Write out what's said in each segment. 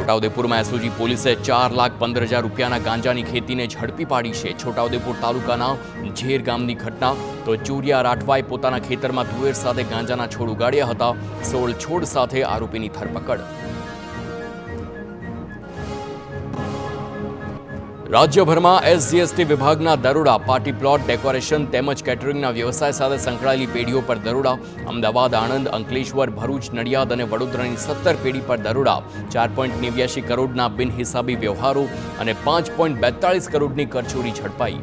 છોટાઉદેપુરમાં SOG પોલીસે 4,15,000 રૂપિયાના ગાંજાની ખેતીને ઝડપી પાડી છે. છોટાઉદેપુર તાલુકાના ઝેર ગામની ઘટના. તો ચોરિયા રાઠવાએ પોતાના ખેતરમાં તુવેર સાથે ગાંજાના છોડ ઉગાડ્યા હતા. 16 છોડ સાથે આરોપીની ધરપકડ. રાજ્યભરમાં એસજીએસટી વિભાગના દરોડા. પાર્ટી પ્લોટ, ડેકોરેશન તેમજ કેટરિંગના વ્યવસાય સાથે સંકળાયેલી પેઢીઓ પર દરોડા. અમદાવાદ, આણંદ, અંકલેશ્વર, ભરૂચ, નડિયાદ અને વડોદરાની 17 પેઢી પર દરોડા. 4.89 કરોડના બિનહિસાબી વ્યવહારો અને 5.42 કરોડની કરચોરી ઝડપાઈ.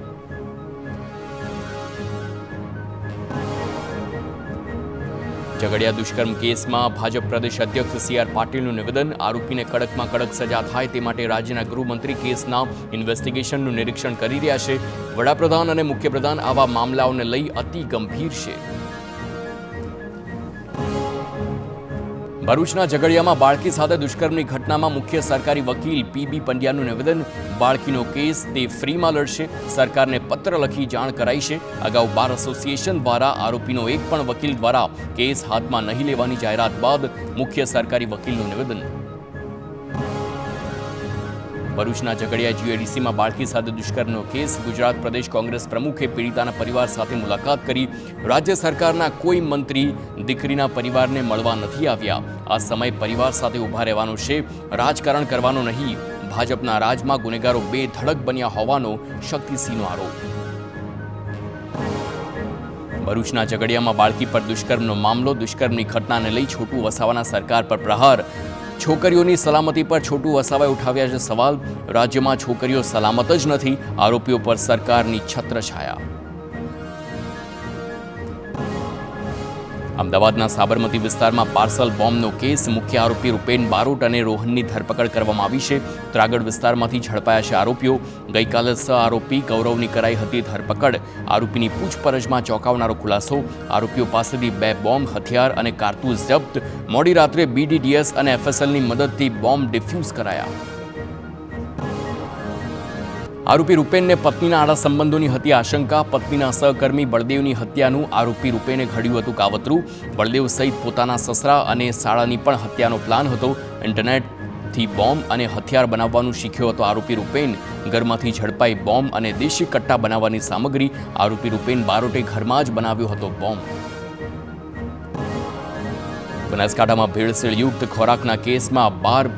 ઝઘડિયા દુષ્કર્મ કેસમાં ભાજપ પ્રદેશ અધ્યક્ષ CR પાટીલનું નિવેદન. આરોપીને કડકમાં કડક સજા થાય તે માટે રાજ્યના ગૃહમંત્રી કેસના ઇન્વેસ્ટિગેશનનું નિરીક્ષણ કરી રહ્યા છે. વડાપ્રધાન અને મુખ્યપ્રધાન આવા મામલાઓને લઈ અતિ ગંભીર છે. ભરૂચના ઝઘડિયામાં બાળકી સાથે દુષ્કર્મની ઘટનામાં મુખ્ય સરકારી વકીલ PB પંડ્યાનું નિવેદન. બાળકીનો કેસ તે ફ્રીમાં લડશે. સરકારને પત્ર લખી જાણ કરાઈ છે. અગાઉ બાર એસોસિએશન દ્વારા આરોપીનો એક પણ વકીલ દ્વારા કેસ હાથમાં નહીં લેવાની જાહેરાત બાદ મુખ્ય સરકારી વકીલનું નિવેદન. ભરૂચના ઝઘડિયા GIDCમાં બાળકી સાથે દુષ્કર્મનો કેસ. ગુજરાત પ્રદેશ કોંગ્રેસ પ્રમુખે પીડિતાના પરિવાર સાથે મુલાકાત કરી. રાજ્ય સરકારના કોઈ મંત્રી દીકરીના પરિવારને મળવા નથી આવ્યા. આ સમય પરિવાર સાથે ઊભા રહેવાનો છે, રાજકારણ કરવાનો નહીં. ભાજપના રાજમાં ગુનેગારો બેધડક બન્યા હોવાનો શક્તિસિંહનો આરોપ. ભરૂચના ઝઘડિયામાં બાળકી પર દુષ્કર્મનો મામલો. દુષ્કર્મની ઘટનાને લઈ છોટુ વસાવાના સરકાર પર પ્રહાર. છોકરીઓની સલામતી પર છોટુ વસાવાએ ઉઠાવ્યા છે સવાલ. રાજ્યમાં છોકરીઓ સલામત જ નથી. આરોપીઓ પર સરકારની છત્રછાયા. અમદાવાદના સાબરમતી વિસ્તારમાં પાર્સલ બોમ્બનો કેસ. મુખ્ય આરોપી રૂપેન બારોટ અને રોહનની ધરપકડ કરવામાં આવી છે. ત્રાગડ વિસ્તારમાંથી ઝડપાયા છે આરોપીઓ. ગઈકાલે આરોપી ગૌરવની કરાઈ હતી ધરપકડ. આરોપીની પૂછપરછમાં ચોંકાવનારો ખુલાસો. આરોપીઓ પાસેથી 2 બોમ્બ, હથિયાર અને કારતૂસ જપ્ત. મોડી રાત્રે BDDS અને FSLની મદદથી બોમ્બ ડિફ્યુઝ કરાયા. આરોપી રૂપેનને પત્નીના આડા સંબંધોની હતી આશંકા. પત્નીના સહકર્મી બળદેવની હત્યાનું આરોપી રૂપેને ઘડ્યું હતું કાવતરું. બળદેવ સહિત પોતાના સસરા અને સાળાની પણ હત્યાનો પ્લાન હતો. ઇન્ટરનેટથી બોમ્બ અને હથિયાર બનાવવાનું શીખ્યો હતો આરોપી રૂપેન. ઘરમાંથી ઝડપાઈ બોમ્બ અને દેશી કટ્ટા બનાવવાની સામગ્રી. આરોપી રૂપેન બારોટે ઘરમાં જ બનાવ્યો હતો બોમ્બ. બનાસકાંઠામાં ભેળસેળયુક્ત ખોરાકના કેસમાં 12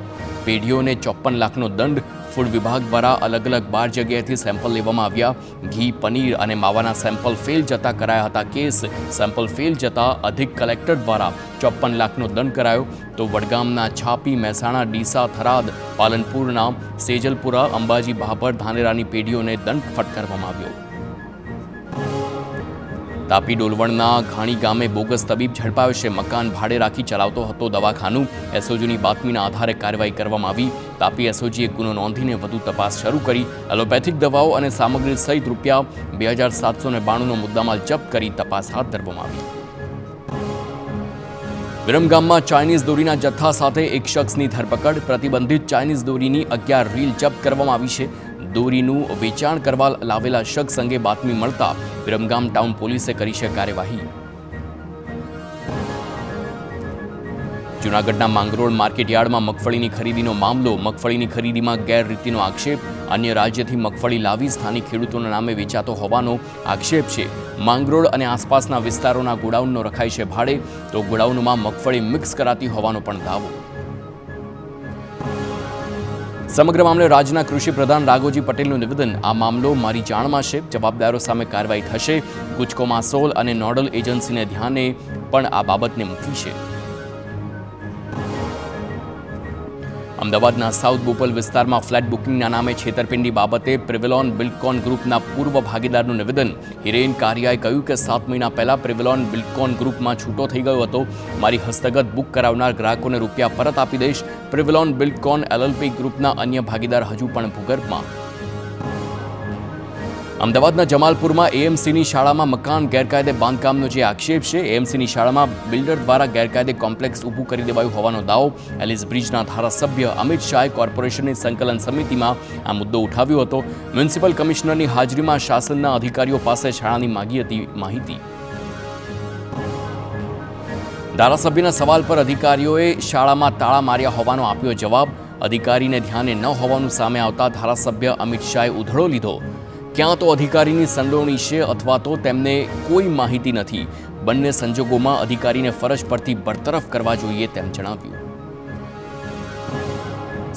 પેઢીઓને 54 લાખનો દંડ. ફૂડ વિભાગ દ્વારા અલગ અલગ 12 જગ્યાએથી સેમ્પલ લેવામાં આવ્યા. ઘી, પનીર અને માવાના સેમ્પલ ફેલ જતા કરાયા હતા કેસ. સેમ્પલ ફેલ જતા અધિક કલેક્ટર દ્વારા 54 લાખનો દંડ કરાયો. તો વડગામના છાપી, મહેસાણા, ડીસા, થરાદ, પાલનપુરના સેજલપુરા, અંબાજી, ભાભર, ધાનેરાની પેઢીઓને દંડ ફટકારવામાં આવ્યો. તાપી ડોલવણના ઘાણી ગામે બોગસ તબીબ ઝડપાયો છે. મકાન ભાડે રાખી ચલાવતો હતો દવાખાનું. એસઓજીની બાતમીના આધારે કાર્યવાહી કરવામાં આવી. તાપી એસઓજીએ ગુનો નોંધીને વધુ તપાસ શરૂ કરી. એલોપેથિક દવાઓ અને સામગ્રી સહિત ₹2,792નો મુદ્દામાલ જપ્ત કરી તપાસ હાથ ધરવામાં આવી. વિરમગામમાં ચાઇનીઝ દોરીના જથ્થા સાથે એક શખ્સની ધરપકડ. પ્રતિબંધિત ચાઇનીઝ દોરીની 11 રીલ જપ્ત કરવામાં આવી છે. દોરીનું વેચાણ કરવા લાવેલા શખ્સ અંગે બાતમી મળતા વિરમગામ ટાઉન પોલીસે કરી છે કાર્યવાહી. જૂનાગઢના માંગરોળ માર્કેટ યાર્ડમાં મગફળીની ખરીદીનો મામલો. મગફળીની ખરીદીમાં ગેરરીતિનો આક્ષેપ. અન્ય રાજ્યથી મગફળી લાવી સ્થાનિક ખેડૂતોના નામે વેચાતો હોવાનો આક્ષેપ છે. માંગરોળ અને આસપાસના વિસ્તારોના ગોડાઉનનો રખાય છે ભાડે. તો ગોડાઉનમાં મગફળી મિક્સ કરાતી હોવાનો પણ દાવો. સમગ્ર મામલે રાજ્યના કૃષિ પ્રધાન રાઘોજી પટેલનું નિવેદન. આ મામલો મારી જાણમાં છે. જવાબદારો સામે કાર્યવાહી થશે. ગુજકોમાં સોલ અને નોડલ એજન્સીને ધ્યાને પણ આ બાબતને મૂકી છે. અમદાવાદના સાઉથ બોપલ વિસ્તારમાં ફ્લેટ બુકિંગના નામે છેતરપિંડી બાબતે પ્રિવેલોન બિલ્ડકોન ગ્રુપના પૂર્વ ભાગીદારનું નિવેદન. હિરેન કારિયાએ કહ્યું કે 7 મહિના પહેલા પ્રિવેલોન બિલ્ડકોન ગ્રુપમાં છૂટો થઈ ગયો હતો. મારી હસ્તગત બુક કરાવનાર ગ્રાહકોને રૂપિયા પરત આપી દઈશ. પ્રિવેલોન બિલ્ડકોન LLP ગ્રુપના અન્ય ભાગીદાર હજુ પણ ભૂગર્ભમાં. અમદાવાદના જમાલપુરમાં AMCની શાળામાં મકાન ગેરકાયદે બાંધકામનો જે આક્ષેપ છે. AMCની શાળામાં બિલ્ડર દ્વારા ગેરકાયદે કોમ્પ્લેક્સ ઊભું કરી દેવાયું હોવાનો દાવો. એલિસ બ્રિજના ધારાસભ્ય અમિત શાહે કોર્પોરેશનની સંકલન સમિતિમાં આ મુદ્દો ઉઠાવ્યો હતો. મ્યુનિસિપલ કમિશનરની હાજરીમાં શાસનના અધિકારીઓ પાસે શાળાની માગી હતી માહિતી. ધારાસભ્યના સવાલ પર અધિકારીઓએ શાળામાં તાળા માર્યા હોવાનો આપ્યો જવાબ. અધિકારીને ધ્યાને ન હોવાનું સામે આવતા ધારાસભ્ય અમિત શાહે ઉધડો લીધો. ક્યાં તો અધિકારીની સંડોવણી છે અથવા તો તેમને કોઈ માહિતી નથી. બંને સંજોગોમાં અધિકારીને ફરજ પરથી બરતરફ કરવા જોઈએ તેમ જણાવ્યું.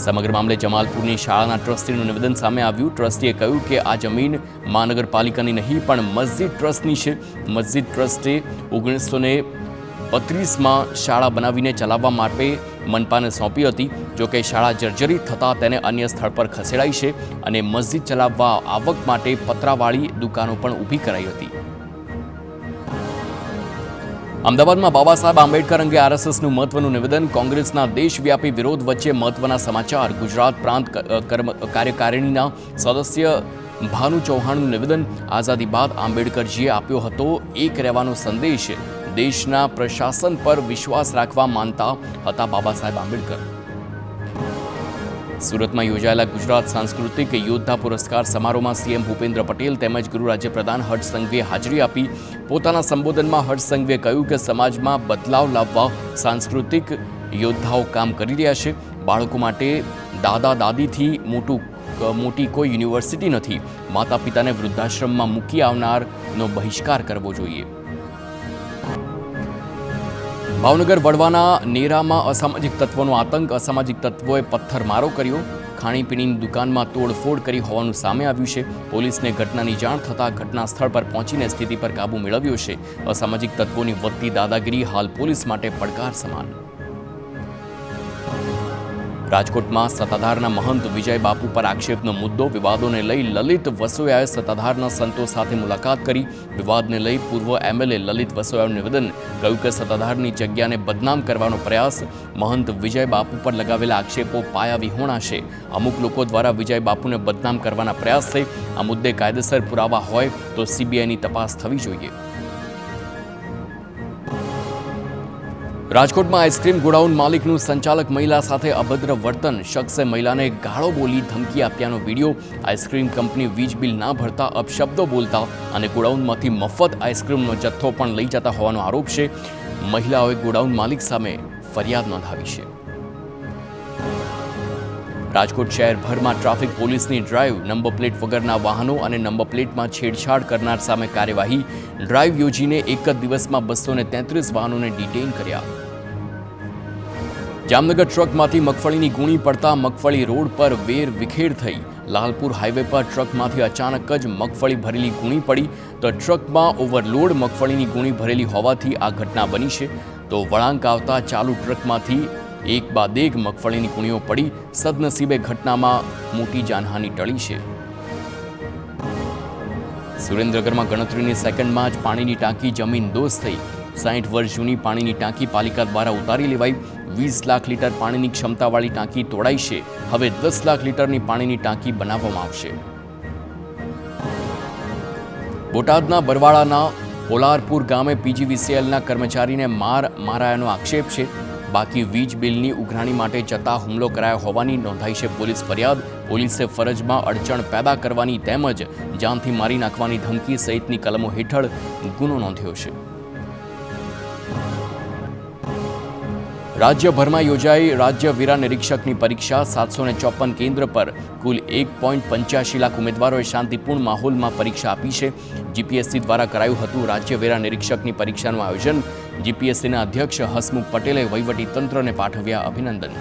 સમગ્ર મામલે જમાલપુરની શાળાના ટ્રસ્ટીનું નિવેદન સામે આવ્યું. ટ્રસ્ટીએ કહ્યું કે આ જમીન મહાનગરપાલિકાની નહીં પણ મસ્જિદ ટ્રસ્ટની છે. મસ્જિદ ટ્રસ્ટે 1932માં શાળા બનાવીને ચલાવવા માટે મનપાને સોંપી હતી. જોકે શાળા જર્જરિત થતાં તેને અન્ય સ્થળ પર ખસેડાઈ છે અને મસ્જિદ ચલાવવા આવક માટે પતરાવાળી દુકાનો પણ ઊભી કરાઈ હતી. અમદાવાદમાં બાબા સાહેબ આંબેડકર અંગે આરએસએસનું મહત્વનું નિવેદન. કોંગ્રેસના દેશવ્યાપી વિરોધ વચ્ચે મહત્વના સમાચાર. ગુજરાત પ્રાંત કાર્યકારિણીના સદસ્ય ભાનુ ચૌહાણનું નિવેદન. આઝાદી બાદ આંબેડકરજીએ આપ્યો હતો એક રહેવાનો સંદેશ. દેશના પ્રશાસન પર વિશ્વાસ રાખવા માનતા હતા બાબા સાહેબ આંબેડકર. સુરતમાં યોજાયેલા ગુજરાત સાંસ્કૃતિક યોદ્ધા પુરસ્કાર સમારોહમાં સીએમ ભૂપેન્દ્ર પટેલ તેમજ ગૃહ રાજ્યપ્રધાન હર્ષ સંઘવીએ હાજરી આપી. પોતાના સંબોધનમાં હર્ષ સંઘવીએ કહ્યું કે સમાજમાં બદલાવ લાવવા સાંસ્કૃતિક યોદ્ધાઓ કામ કરી રહ્યા છે. બાળકો માટે દાદા દાદીથી મોટી કોઈ યુનિવર્સિટી નથી. માતા પિતાને વૃદ્ધાશ્રમમાં મૂકી આવનારનો બહિષ્કાર કરવો જોઈએ. ભાવનગર વડવાના નેરામાં અસામાજિક તત્વોનો આતંક. અસામાજિક તત્વોએ પથ્થરમારો કર્યો. ખાણીપીણીની દુકાનમાં તોડફોડ કરી હોવાનું સામે આવ્યું છે. પોલીસને ઘટનાની જાણ થતાં ઘટના સ્થળ પર પહોંચીને સ્થિતિ પર કાબૂ મેળવ્યો છે. અસામાજિક તત્વોની વધતી દાદાગીરી હાલ પોલીસ માટે પડકાર સમાન. રાજકોટમાં સત્તાધારના મહંત વિજય બાપુ પર આક્ષેપનો મુદ્દો. વિવાદોને લઈ લલિત વસોયાએ સત્તાધારના સંતો સાથે મુલાકાત કરી. વિવાદને લઈ પૂર્વ એમએલએ લલિત વસોયાનું નિવેદન. કહ્યું કે સત્તાધારની જગ્યાને બદનામ કરવાનો પ્રયાસ. મહંત વિજય બાપુ પર લગાવેલા આક્ષેપો પાયાવિહોણા છે. અમુક લોકો દ્વારા વિજય બાપુને બદનામ કરવાના પ્રયાસ છે. આ મુદ્દે કાયદેસર પુરાવા હોય તો સીબીઆઈની તપાસ થવી જોઈએ. રાજકોટમાં આઈસ્ક્રીમ ગોડાઉન માલિકનું સંચાલક મહિલા સાથે અભદ્ર વર્તન. શખ્સે મહિલાને ગાળો બોલી ધમકી આપ્યાનો વિડીયો. આઈસ્ક્રીમ કંપની વીજ બિલ ના ભરતા અપશબ્દો બોલતા અને ગોડાઉનમાંથી મફત આઈસ્ક્રીમનો જથ્થો પણ લઈ જતા હોવાનો આરોપ છે. મહિલાઓએ ગોડાઉન માલિક સામે ફરિયાદ નોંધાવી છે. રાજકોટ શહેરભરમાં ટ્રાફિક પોલીસની ડ્રાઈવ. નંબર પ્લેટ વગરના વાહનો અને નંબર પ્લેટમાં છેડછાડ કરનાર સામે કાર્યવાહી. ડ્રાઈવ યોજીને એક જ દિવસમાં 233 વાહનોને ડિટેઇન કર્યા. જામનગર ટ્રકમાંથી મગફળીની ગુણી પડતા મગફળી રોડ પર વેર વિખેર થઈ. લાલપુર હાઈવે પર ટ્રકમાંથી અચાનક જ મગફળી ભરેલી ગુણી પડી. તો ટ્રકમાં ઓવરલોડ મગફળીની ગુણી ભરેલી હોવાથી આ ઘટના બની છે. તો વળાંક આવતા ચાલુ ટ્રકમાંથી એક બાદ એક મગફળીની ગુણીઓ પડી. સદનસીબે ઘટનામાં મોટી જાનહાનિ ટળી છે. સુરેન્દ્રનગરમાં ગણતરીની સેકન્ડમાં જ પાણીની ટાંકી જમીનદોસ્ત થઈ. 60 વર્ષ જૂની પાણીની ટાંકી પાલિકા દ્વારા ઉતારી લેવાઈ. 20 લાખ લીટર પાણીની ક્ષમતાવાળી ટાંકી તોડાઈ છે. હવે 10 લાખ લીટરની પાણીની ટાંકી બનાવવામાં આવશે. બોટાદના બરવાળાના પોલારપુર ગામે પીજીવીસીએલના કર્મચારીને મારાયાનો આક્ષેપ છે. બાકી વીજ બિલની ઉઘરાણી માટે જતા હુમલો કરાયો હોવાની નોંધાઈ છે પોલીસ ફરિયાદ. પોલીસે ફરજમાં અડચણ પેદા કરવાની તેમજ જાનથી મારી નાખવાની ધમકી સહિતની કલમો હેઠળ ગુનો નોંધ્યો છે. રાજ્યભરમાં યોજાઈ રાજ્ય વેરા નિરીક્ષકની પરીક્ષા. 754 કેન્દ્ર પર કુલ 1.85 લાખ ઉમેદવારોએ શાંતિપૂર્ણ માહોલમાં પરીક્ષા આપી છે. જીપીએસસી દ્વારા કરાયું હતું રાજ્ય વેરા નિરીક્ષકની પરીક્ષાનું આયોજન. જીપીએસસીના અધ્યક્ષ હસમુખ પટેલે વહીવટી તંત્રને પાઠવ્યા અભિનંદન.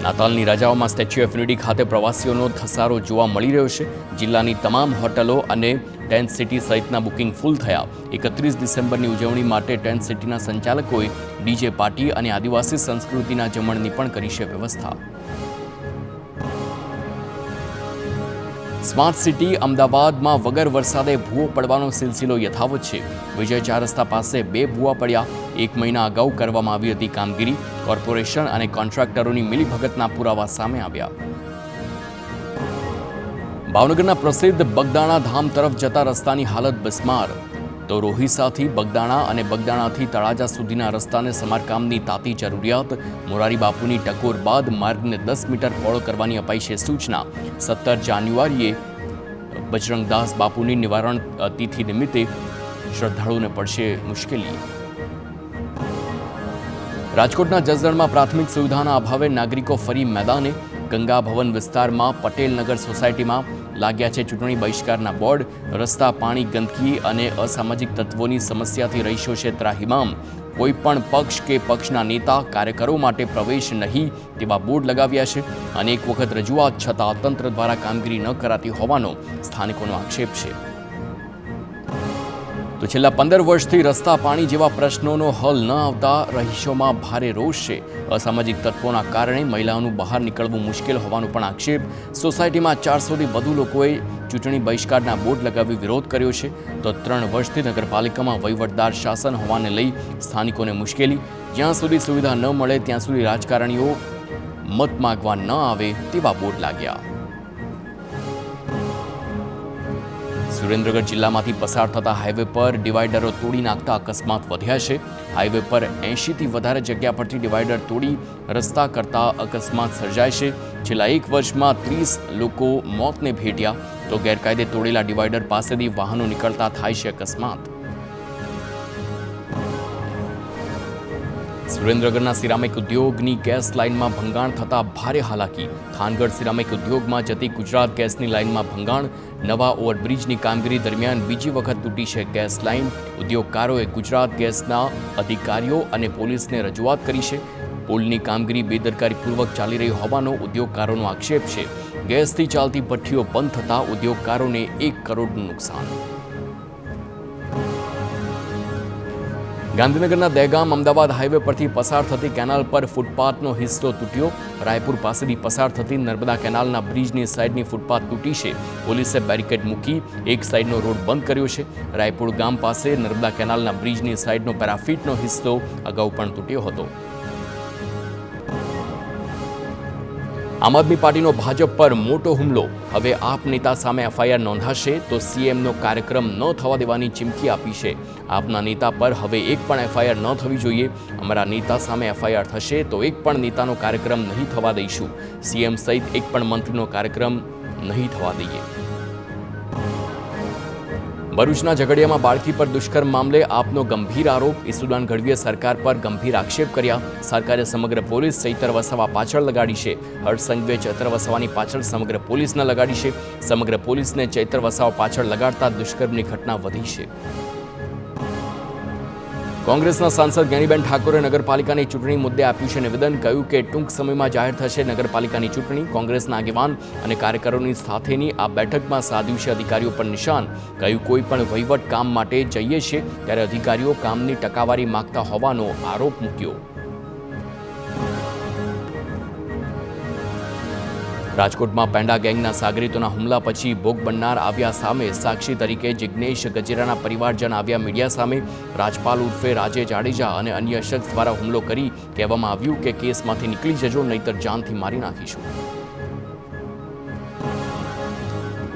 નાતાલની રજાઓમાં સ્ટેચ્યુ ઓફ યુનિટી ખાતે પ્રવાસીઓનો ધસારો જોવા મળી રહ્યો છે. જિલ્લાની તમામ હોટલો અને ટેન્ટ સિટી સહિતના બુકિંગ ફૂલ થયા. 31 ડિસેમ્બરની ઉજવણી માટે ટેન્ટ સિટીના સંચાલકોએ ડીજે પાર્ટી અને આદિવાસી સંસ્કૃતિના જમણની પણ કરી છે વ્યવસ્થા. સ્માર્ટ સિટી અમદાવાદમાં વગર વરસાદે ભૂવો પડવાનો સિલસિલો યથાવત છે. વિજય ચાર રસ્તા પાસે 2 ભૂવા પડ્યા. 1 મહિના અગાઉ કરવામાં આવી હતી કામગીરી. કોર્પોરેશન અને કોન્ટ્રાક્ટરોની મિલીભગતના પુરાવા સામે આવ્યા. ભાવનગરના પ્રસિદ્ધ બગદાણા ધામ તરફ જતા રસ્તાની હાલત બિસ્માર. તો રોહિસાથી બગદાણા અને બગદાણાથી તળાજા સુધીના રસ્તાને સમારકામની તાતી જરૂરિયાત. મોરારી બાપુની ટકોર બાદ માર્ગને 10 મીટર પહોળો કરવાની અપાઈ છે સૂચના. 17 જાન્યુઆરીએ બજરંગદાસ બાપુની નિવારણ તિથિ નિમિત્તે શ્રદ્ધાળુઓને પડશે મુશ્કેલી. રાજકોટના જસદણમાં પ્રાથમિક સુવિધાના અભાવે નાગરિકો ફરી મેદાને. ગંગા ભવન વિસ્તારમાં પટેલનગર સોસાયટીમાં લાગ્યા છે ચૂંટણી બહિષ્કારના બોર્ડ. રસ્તા, પાણી, ગંદકી અને અસામાજિક તત્વોની સમસ્યાથી રહીશો છે ત્રાહિમામ. કોઈ પણ પક્ષ કે પક્ષના નેતા કાર્યકરો માટે પ્રવેશ નહીં તેવા બોર્ડ લગાવ્યા છે. અનેક વખત રજૂઆત છતાં તંત્ર દ્વારા કામગીરી ન કરાતી હોવાનો સ્થાનિકોનો આક્ષેપ છે. તો છેલ્લા 15 વર્ષથી રસ્તા, પાણી જેવા પ્રશ્નોનો હલ ન આવતા રહીશોમાં ભારે રોષ છે. અસામાજિક તત્વોના કારણે મહિલાઓનું બહાર નીકળવું મુશ્કેલ હોવાનો પણ આક્ષેપ. સોસાયટીમાં 400થી વધુ લોકોએ ચૂંટણી બહિષ્કારના બોર્ડ લગાવી વિરોધ કર્યો છે. તો 3 વર્ષથી નગરપાલિકામાં વહીવટદાર શાસન હોવાને લઈ સ્થાનિકોને મુશ્કેલી. જ્યાં સુધી સુવિધા ન મળે ત્યાં સુધી રાજકારણીઓ મત માગવા ન આવે તેવા બોર્ડ લાગ્યા. સુરેન્દ્રનગર જિલ્લામાંથી પસાર થતા હાઈવે પર ડિવાઈડરો તોડી નાખતા અકસ્માત વધ્યા છે. હાઈવે પર 80થી વધારે જગ્યા પરથી ડિવાઈડર તોડી રસ્તા કરતા અકસ્માત સર્જાય છે. છેલ્લા 1 વર્ષમાં 30 લોકો મોતને ભેટ્યા. તો ગેરકાયદે તોડેલા ડિવાઈડર પાસેથી વાહનો નીકળતા થાય છે અકસ્માત. સુરેન્દ્રનગરના સિરામિક ઉદ્યોગની ગેસ લાઇનમાં ભંગાણ થતા ભારે હાલાકી. થાનગઢ સિરામિક ઉદ્યોગમાં જતી ગુજરાત ગેસની લાઇનમાં ભંગાણ. નવા ઓવરબ્રિજની કામગીરી દરમિયાન બીજી વખત તૂટી છે ગેસ લાઇન. ઉદ્યોગકારોએ ગુજરાત ગેસના અધિકારીઓ અને પોલીસને રજૂઆત કરી છે. પુલની કામગીરી બેદરકારીપૂર્વક ચાલી રહી હોવાનો ઉદ્યોગકારોનો આક્ષેપ છે. ગેસથી ચાલતી ભઠ્ઠીઓ બંધ થતાં ઉદ્યોગકારોને 1 કરોડનું નુકસાન. ગાંધીનગરના દહેગામ અમદાવાદ હાઈવે પરથી પસાર થતી કેનાલ પર ફૂટપાથનો હિસ્સો તૂટ્યો. રાયપુર પાસેથી પસાર થતી નર્મદા કેનાલના બ્રિજની સાઈડની ફૂટપાથ તૂટી છે. પોલીસે બેરિકેડ મૂકી એક સાઈડનો રોડ બંધ કર્યો છે. રાયપુર ગામ પાસે નર્મદા કેનાલના બ્રિજની સાઈડનો પેરાફીટનો હિસ્સો અગાઉ પણ તૂટ્યો હતો. આમ આદમી પાર્ટીનો ભાજપ પર મોટો હુમલો. હવે આપ નેતા સામે એફઆઈઆર નોંધાશે તો સીએમનો કાર્યક્રમ ન થવા દેવાની ચીમકી આપી છે. આપના નેતા પર હવે એક પણ એફઆઈઆર ન થવી જોઈએ. અમારા નેતા સામે એફઆઈઆર થશે તો એક પણ નેતાનો કાર્યક્રમ નહીં થવા દઈશું. સીએમ સહિત એક પણ મંત્રીનો કાર્યક્રમ નહીં થવા દઈએ. ભરૂચના ઝઘડિયામાં બાળકી પર દુષ્કર્મ મામલે આપનો ગંભીર આરોપ. ઈસુદાન ગઢવીએ સરકાર પર ગંભીર આક્ષેપ કર્યા. સરકારે સમગ્ર પોલીસ ચૈતર વસાવા પાછળ લગાડી છે. હર્ષ સંઘવીએ ચૈતર વસાવાની પાછળ સમગ્ર પોલીસને લગાડી છે. સમગ્ર પોલીસને ચૈતર વસાવા પાછળ લગાડતા દુષ્કર્મની ઘટના વધી છે. કોંગ્રેસના સાંસદ જ્ઞાનીબેન ઠાકોરે નગરપાલિકાની ચૂંટણી મુદ્દે આપ્યું છે નિવેદન. કહ્યું કે ટૂંક સમયમાં જાહેર થશે નગરપાલિકાની ચૂંટણી. કોંગ્રેસના આગેવાન અને કાર્યકરોની સાથેની આ બેઠકમાં સાધ્યું છે અધિકારીઓ પર નિશાન. કહ્યું કોઈ પણ વહીવટ કામ માટે જઈએ છીએ ત્યારે અધિકારીઓ કામની ટકાવારી માંગતા હોવાનો આરોપ મૂક્યો. રાજકોટમાં પેંડા ગેંગના સાગરીતોના હુમલા પછી ભોગ બનનાર આવ્યા સામે. સાક્ષી તરીકે જિગ્નેશ ગજેરાના પરિવારજન આવ્યા મીડિયા સામે. રાજપાલ ઉર્ફે રાજે જાડેજા અને અન્ય શખ્સ દ્વારા હુમલો કરી કહેવામાં આવ્યું કે કેસમાંથી નીકળી જજો નહીતર જાનથી મારી નાખીશું.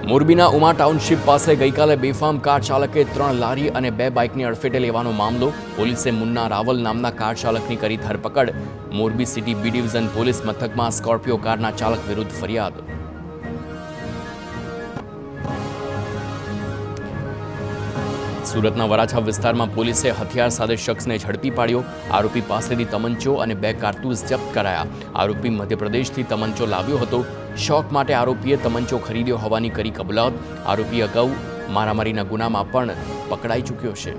મોરબીના ઉમા ટાઉનશીપ પાસે ગઈકાલે બેફામ કાર ચાલકે 3 લારી અને 2 બાઇકની અડફેટે લેવાનો મામલો. પોલીસે મુન્ના રાવલ નામના કાર ચાલકની કરી ધરપકડ. Morbi city B division police મથકમાં સ્કોર્પિયો કારના ચાલક વિરુદ્ધ ફરિયાદ. સુરતના વરાછા વિસ્તારમાં પોલીસે હથિયાર સાથે શખ્સને ઝડપી પાડ્યો. આરોપી પાસેથી તમંચો અને 2 કારતૂસ જપ્ત કરાયા. આરોપી મધ્યપ્રદેશથી તમંચો લાવ્યો હતો. શોખ માટે આરોપીએ તમંચો ખરીદ્યો હોવાની કરી કબૂલાત. આરોપી અગાઉ મારામારીના ગુનામાં પણ પકડાઈ ચૂક્યો છે.